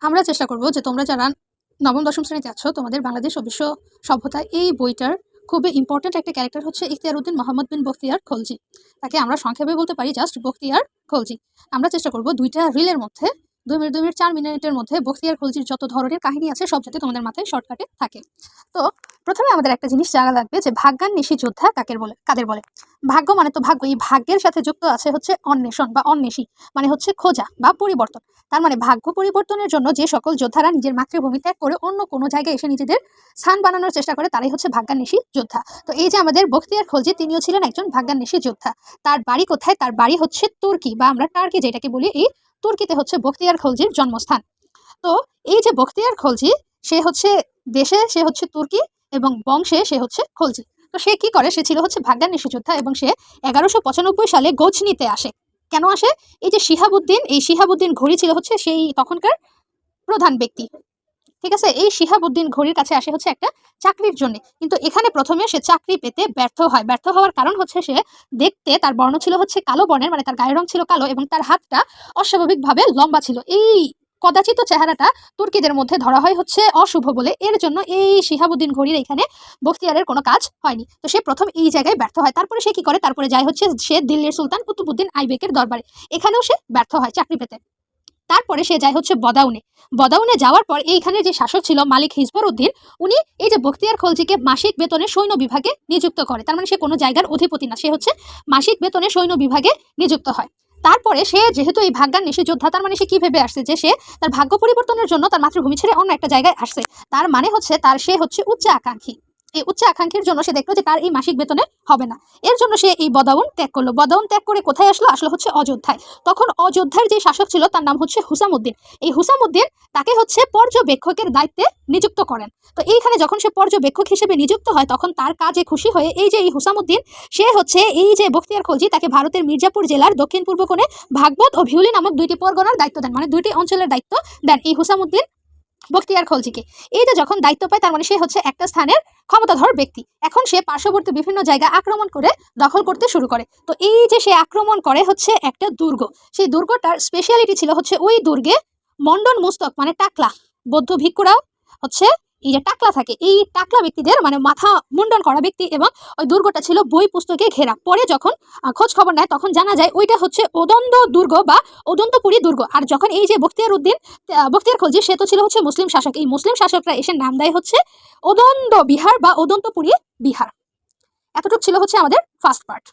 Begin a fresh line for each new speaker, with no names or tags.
আমরা চেষ্টা করব যে তোমরা যারা নবম দশম শ্রেণীতে আছো তোমাদের বাংলাদেশ ও বিশ্ব সভ্যতা এই বইটার খুবই ইম্পর্টেন্ট একটা ক্যারেক্টার হচ্ছে ইখতিয়ার উদ্দিন মোহাম্মদ বিন বখতিয়ার খলজি। তাকে আমরা সংক্ষেপে বলতে পারি জাস্ট বখতিয়ার খলজি। আমরা চেষ্টা করব দুইটা রিলের মধ্যে 2 মিনিট 4 মিনিটের মধ্যে বখতিয়ার খলজির যত ধরনের কাহিনী আছে সব যাতে তোমাদের মাথায় শর্টকাটে থাকে। তো প্রথমে আমাদের একটা জিনিস জানা লাগবে যে ভাগ্যান্বেষী যোদ্ধা কাদের বলে। ভাগ্য মানে তো ভাগ্য, এই ভাগ্যের সাথে যুক্ত আছে হচ্ছে অন্বেষণ বা অন্বেষী, মানে হচ্ছে খোঁজা বা পরিবর্তন। তার মানে ভাগ্য পরিবর্তনের জন্য যে সকল যোদ্ধারা নিজের মাতৃভূমি ত্যাগ করে অন্য কোনো জায়গায় এসে নিজেদের স্থান বানানোর চেষ্টা করে তারাই হচ্ছে ভাগ্যান্বেষী যোদ্ধা। তো এই যে আমাদের বখতিয়ার খলজি, তিনিও ছিলেন একজন ভাগ্যান্বেষী যোদ্ধা। তার বাড়ি কোথায়? তার বাড়ি হচ্ছে তুর্কি বা আমরা টার্কি যেটাকে বলি, এই তুর্কিতে হচ্ছে বখতিয়ার খলজির জন্মস্থান। তো এই যে বখতিয়ার খলজি, সে হচ্ছে দেশে সে হচ্ছে তুর্কি এবং বংশে সে হচ্ছে খলজি। তো সে কি করে? সে ছিল হচ্ছে ভাগ্যান্বেষী যোদ্ধা এবং সে 1195 সালে গজনিতে আসে। কেন আসে? এই যে শিহাবুদ্দিন ঘড়ি ছিল হচ্ছে সেই তখনকার প্রধান ব্যক্তি। ঠিক আছে, এই শিহাবুদ্দিন ঘড়ির কাছে আসে হচ্ছে একটা চাকরির জন্য। কিন্তু এখানে প্রথমে সে চাকরি পেতে ব্যর্থ হয়। ব্যর্থ হওয়ার কারণ হচ্ছে সে দেখতে, তার বর্ণ ছিল হচ্ছে কালো বর্ণের, মানে তার গায়ের রং ছিল কালো এবং তার হাতটা অস্বাভাবিকভাবে লম্বা ছিল। এই কদাচিত চেহারাটা তুর্কিদের মধ্যে ধরা হয় হচ্ছে অশুভ বলে। এর জন্য এই শিহাবুদ্দিন ঘড়ির এখানে বখতিয়ারের কোনো কাজ হয়নি। তো সে প্রথম এই জায়গায় ব্যর্থ হয়। তারপরে সে কি করে? তারপরে যায় হচ্ছে সে দিল্লির সুলতান কুতুবউদ্দিন আইবেকের দরবারে। এখানেও সে ব্যর্থ হয় চাকরি পেতে। তারপরে সে যায় হচ্ছে বদাউনে যাওয়ার পর এইখানে যে শাসক ছিল মালিক হিজবর উদ্দিন, উনি এই যে বখতিয়ার খলজিকে মাসিক বেতনে সৈন্য বিভাগে নিযুক্ত করে। তার মানে সে কোনো জায়গার অধিপতি না, সে হচ্ছে মাসিক বেতনে সৈন্য বিভাগে নিযুক্ত হয়। তারপরে সে যেহেতু এই ভাগ্যান্বেষী যোদ্ধা, তার মানে সে কি ভেবে আসছে যে সে তার ভাগ্য পরিবর্তনের জন্য তার মাতৃভূমি ছেড়ে অন্য একটা জায়গায় আসছে। তার মানে হচ্ছে সে হচ্ছে উচ্চ আকাঙ্ক্ষী। এই উচ্চ আকাঙ্ক্ষীর জন্য সে দেখলো যে তার এই মাসিক বেতনে হবে না। এর জন্য সে এই বদাউন ত্যাগ করলো। বদাউন ত্যাগ করে কোথায় আসলো হচ্ছে অযোধ্যায়। তখন অযোধ্যার যে শাসক ছিল তার নাম হচ্ছে হুসামুদ্দিন। এই হুসামুদ্দিন তাকে হচ্ছে পর্যবেক্ষকের দায়িত্বে নিযুক্ত করেন। তো এইখানে যখন সে পর্যবেক্ষক হিসেবে নিযুক্ত হয় তখন তার কাজে খুশি হয়ে এই হুসামুদ্দিন, সে হচ্ছে এই যে বখতিয়ার খলজি, তাকে ভারতের মির্জাপুর জেলার দক্ষিণ পূর্ব কোণে ভাগবত ও ভিউলি নামক 2টি পরগনার দায়িত্ব দেন, মানে 2টি অঞ্চলের দায়িত্ব দেন এই হুসামুদ্দিন বখতিয়ার খলজিকে। এই যে যখন দায়িত্ব পায় তার মানে সে হচ্ছে একটা স্থানের ক্ষমতাধর ব্যক্তি। এখন সে পার্শ্ববর্তী বিভিন্ন জায়গা আক্রমণ করে দখল করতে শুরু করে। তো এই যে সে আক্রমণ করে হচ্ছে একটা দুর্গ, সেই দুর্গটার স্পেশালিটি ছিল হচ্ছে ওই দুর্গে মন্ডন মুস্তক মানে টাকলা বৌদ্ধ ভিক্ষুরাও হচ্ছে এই যে টাকলা থাকে, এই টাকলা ব্যক্তিদের মানে মাথা মুন্ডন করা ব্যক্তি, এবং ওই দুর্গটা ছিল বই পুস্তকে ঘেরা। পরে যখন খোঁজ খবর নেয় তখন জানা যায় ওইটা হচ্ছে ওদন্ত দুর্গ বা ওদন্তপুরী দুর্গ। আর যখন এই যে বখতিয়ার খলজি, সে তো ছিল হচ্ছে মুসলিম শাসক, এই মুসলিম শাসকরা এসে নাম দেয় হচ্ছে ওদন্ত বিহার বা ওদন্তপুরী বিহার। এতটুকু ছিল হচ্ছে আমাদের ফার্স্ট পার্ট।